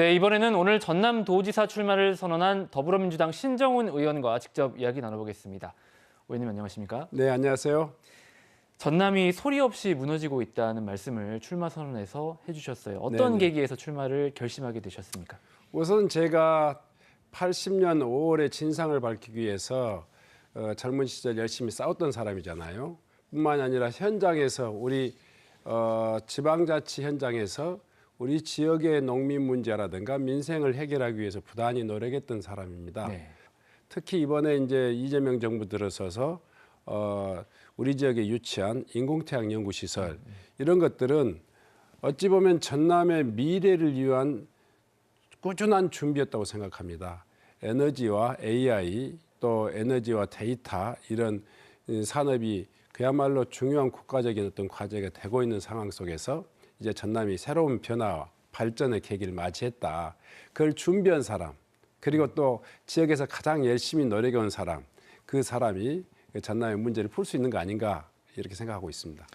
네, 이번에는 오늘 전남도지사 출마를 선언한 더불어민주당 신정훈 의원과 직접 이야기 나눠보겠습니다. 의원님 안녕하십니까? 네, 안녕하세요. 전남이 소리 없이 무너지고 있다는 말씀을 출마 선언에서 해주셨어요. 어떤 네네. 계기에서 출마를 결심하게 되셨습니까? 우선 제가 80년 5월에 진상을 밝히기 위해서 젊은 시절 열심히 싸웠던 사람이잖아요. 뿐만 아니라 현장에서 우리 지방자치 현장에서 우리 지역의 농민 문제라든가 민생을 해결하기 위해서 부단히 노력했던 사람입니다. 네. 특히 이번에 이제 이재명 정부 들어서서 우리 지역에 유치한 인공태양 연구시설 이런 것들은 어찌 보면 전남의 미래를 위한 꾸준한 준비였다고 생각합니다. 에너지와 AI 또 에너지와 데이터 이런 산업이 그야말로 중요한 국가적인 어떤 과제가 되고 있는 상황 속에서 이제 전남이 새로운 변화와 발전의 계기를 맞이했다. 그걸 준비한 사람 그리고 또 지역에서 가장 열심히 노력해온 사람 그 사람이 전남의 문제를 풀 수 있는 거 아닌가 이렇게 생각하고 있습니다.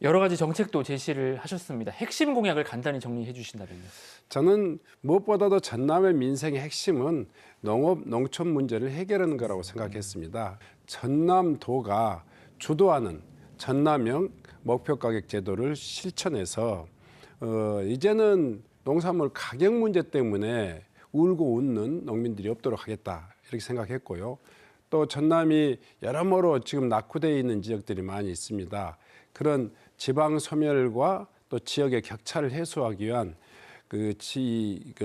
여러 가지 정책도 제시를 하셨습니다. 핵심 공약을 간단히 정리해 주신다면요. 저는 무엇보다도 전남의 민생의 핵심은 농업, 농촌 문제를 해결하는 거라고 생각했습니다. 전남도가 주도하는 전남형 목표가격 제도를 실천해서 이제는 농산물 가격 문제 때문에 울고 웃는 농민들이 없도록 하겠다 이렇게 생각했고요. 또 전남이 여러모로 지금 낙후되어 있는 지역들이 많이 있습니다. 그런 지방 소멸과 또 지역의 격차를 해소하기 위한 그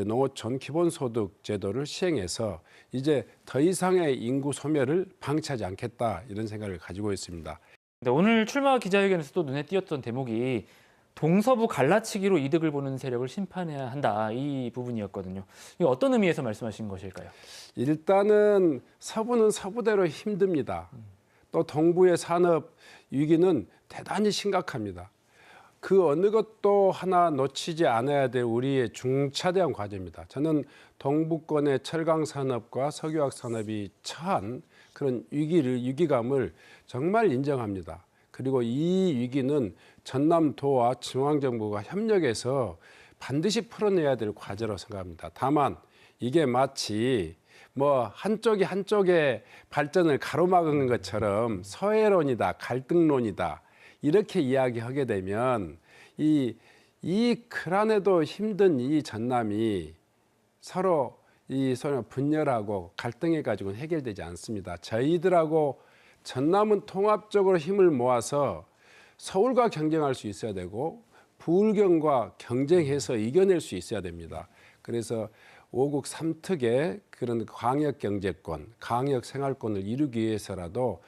농어촌 기본소득 제도를 시행해서 이제 더 이상의 인구 소멸을 방치하지 않겠다 이런 생각을 가지고 있습니다. 네, 오늘 출마 기자회견에서도 눈에 띄었던 대목이 동서부 갈라치기로 이득을 보는 세력을 심판해야 한다 이 부분이었거든요. 이거 어떤 의미에서 말씀하신 것일까요? 일단은 서부는 서부대로 힘듭니다. 또 동부의 산업 위기는 대단히 심각합니다. 그 어느 것도 하나 놓치지 않아야 될 우리의 중차대한 과제입니다. 저는 동부권의 철강 산업과 석유화학 산업이 처한 그런 위기감을 정말 인정합니다. 그리고 이 위기는 전남도와 중앙정부가 협력해서 반드시 풀어내야 될 과제라고 생각합니다. 다만 이게 마치 뭐 한쪽의 발전을 가로막는 것처럼 서해론이다, 갈등론이다 이렇게 이야기하게 되면 이 크란에도 힘든 이 전남이 서로 분열하고 갈등해 가지고는 해결되지 않습니다. 저희들하고 전남은 통합적으로 힘을 모아서 서울과 경쟁할 수 있어야 되고 부울경과 경쟁해서 이겨낼 수 있어야 됩니다. 그래서 5국 3특의 그런 광역 경제권, 광역 생활권을 이루기 위해서라도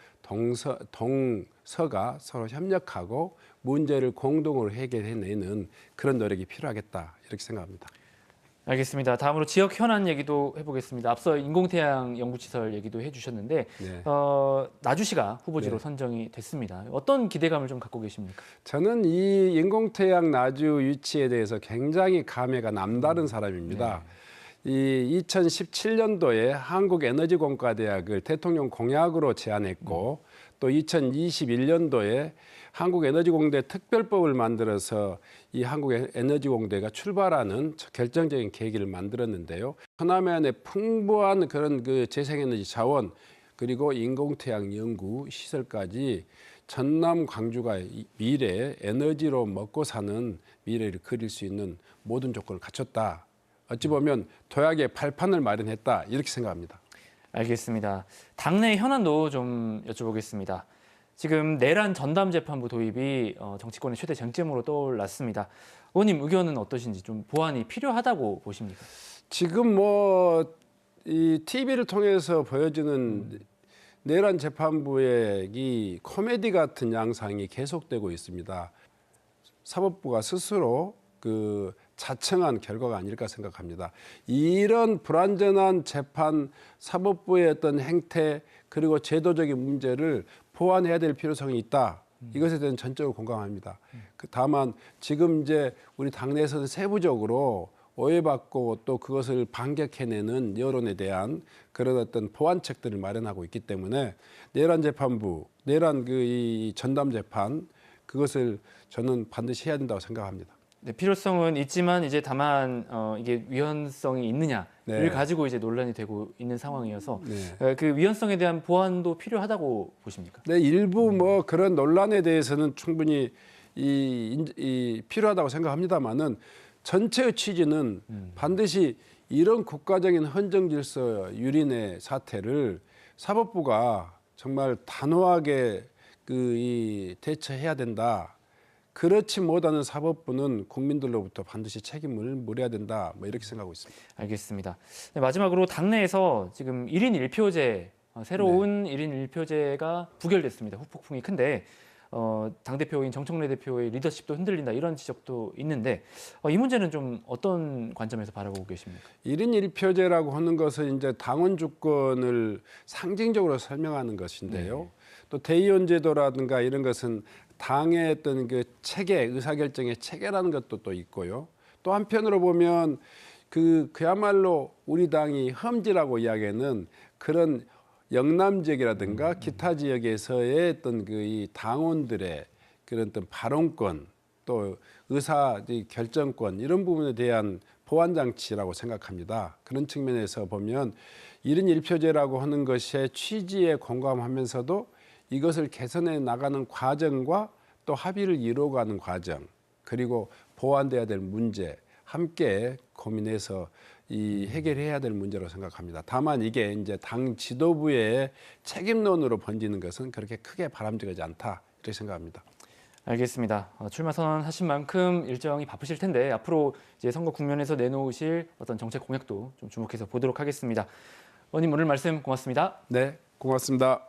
동서가 서로 협력하고 문제를 공동으로 해결해내는 그런 노력이 필요하겠다 이렇게 생각합니다. 알겠습니다. 다음으로 지역 현안 얘기도 해보겠습니다. 앞서 인공태양 연구시설 얘기도 해주셨는데 네. 나주시가 후보지로 네. 선정이 됐습니다. 어떤 기대감을 좀 갖고 계십니까? 저는 이 인공태양 나주 유치에 대해서 굉장히 감회가 남다른 사람입니다. 이 2017년도에 한국에너지공과대학을 대통령 공약으로 제안했고 또 2021년도에 한국에너지공대 특별법을 만들어서 이 한국에너지공대가 출발하는 결정적인 계기를 만들었는데요. 호남해안의 풍부한 그런 그 재생에너지 자원 그리고 인공태양 연구 시설까지 전남 광주가 미래 에너지로 먹고 사는 미래를 그릴 수 있는 모든 조건을 갖췄다. 어찌 보면 도약의 발판을 마련했다 이렇게 생각합니다. 알겠습니다. 당내 현안도 좀 여쭤보겠습니다. 지금 내란 전담 재판부 도입이 정치권의 최대 쟁점으로 떠올랐습니다. 의원님 의견은 어떠신지 좀 보완이 필요하다고 보십니까? 지금 이 TV를 통해서 보여지는 내란 재판부의 이 코미디 같은 양상이 계속되고 있습니다. 사법부가 스스로 자청한 결과가 아닐까 생각합니다. 이런 불완전한 재판, 사법부의 어떤 행태 그리고 제도적인 문제를 보완해야 될 필요성이 있다. 이것에 대해서는 전적으로 공감합니다. 다만 지금 이제 우리 당내에서는 세부적으로 오해받고 또 그것을 반격해내는 여론에 대한 그런 어떤 보완책들을 마련하고 있기 때문에 내란 재판부, 내란 이 전담 재판 그것을 저는 반드시 해야 된다고 생각합니다. 네, 필요성은 있지만 이제 다만 이게 위헌성이 있느냐를 네. 가지고 이제 논란이 되고 있는 상황이어서 네. 그 위헌성에 대한 보완도 필요하다고 보십니까? 네, 일부 뭐 그런 논란에 대해서는 충분히 이 필요하다고 생각합니다만은 전체의 취지는 반드시 이런 국가적인 헌정 질서 유린의 사태를 사법부가 정말 단호하게 이 대처해야 된다. 그렇지 못하는 사법부는 국민들로부터 반드시 책임을 물어야 된다. 뭐 이렇게 생각하고 있습니다. 알겠습니다. 네, 마지막으로 당내에서 지금 1인 1표제 새로운 1인 1표제가 부결됐습니다. 후폭풍이 큰데 당대표인 정청래 대표의 리더십도 흔들린다 이런 지적도 있는데 이 문제는 좀 어떤 관점에서 바라보고 계십니까? 1인 1표제라고 하는 것은 이제 당원 주권을 상징적으로 설명하는 것인데요. 네. 또 대의원 제도라든가 이런 것은 당의 어떤 그 체계, 의사결정의 체계라는 것도 또 있고요. 또 한편으로 보면 그야말로 우리 당이 험지라고 이야기하는 그런 영남 지역이라든가 기타 지역에서의 어떤 이 당원들의 그런 어떤 발언권 또 의사 결정권 이런 부분에 대한 보완 장치라고 생각합니다. 그런 측면에서 보면 1인 1표제라고 하는 것의 취지에 공감하면서도 이것을 개선해 나가는 과정과 또 합의를 이루어가는 과정 그리고 보완돼야 될 문제 함께 고민해서 해결해야 될 문제로 생각합니다. 다만 이게 이제 당 지도부의 책임론으로 번지는 것은 그렇게 크게 바람직하지 않다 이렇게 생각합니다. 알겠습니다. 출마 선언하신 만큼 일정이 바쁘실 텐데 앞으로 이제 선거 국면에서 내놓으실 어떤 정책 공약도 좀 주목해서 보도록 하겠습니다. 의원님 오늘 말씀 고맙습니다. 네, 고맙습니다.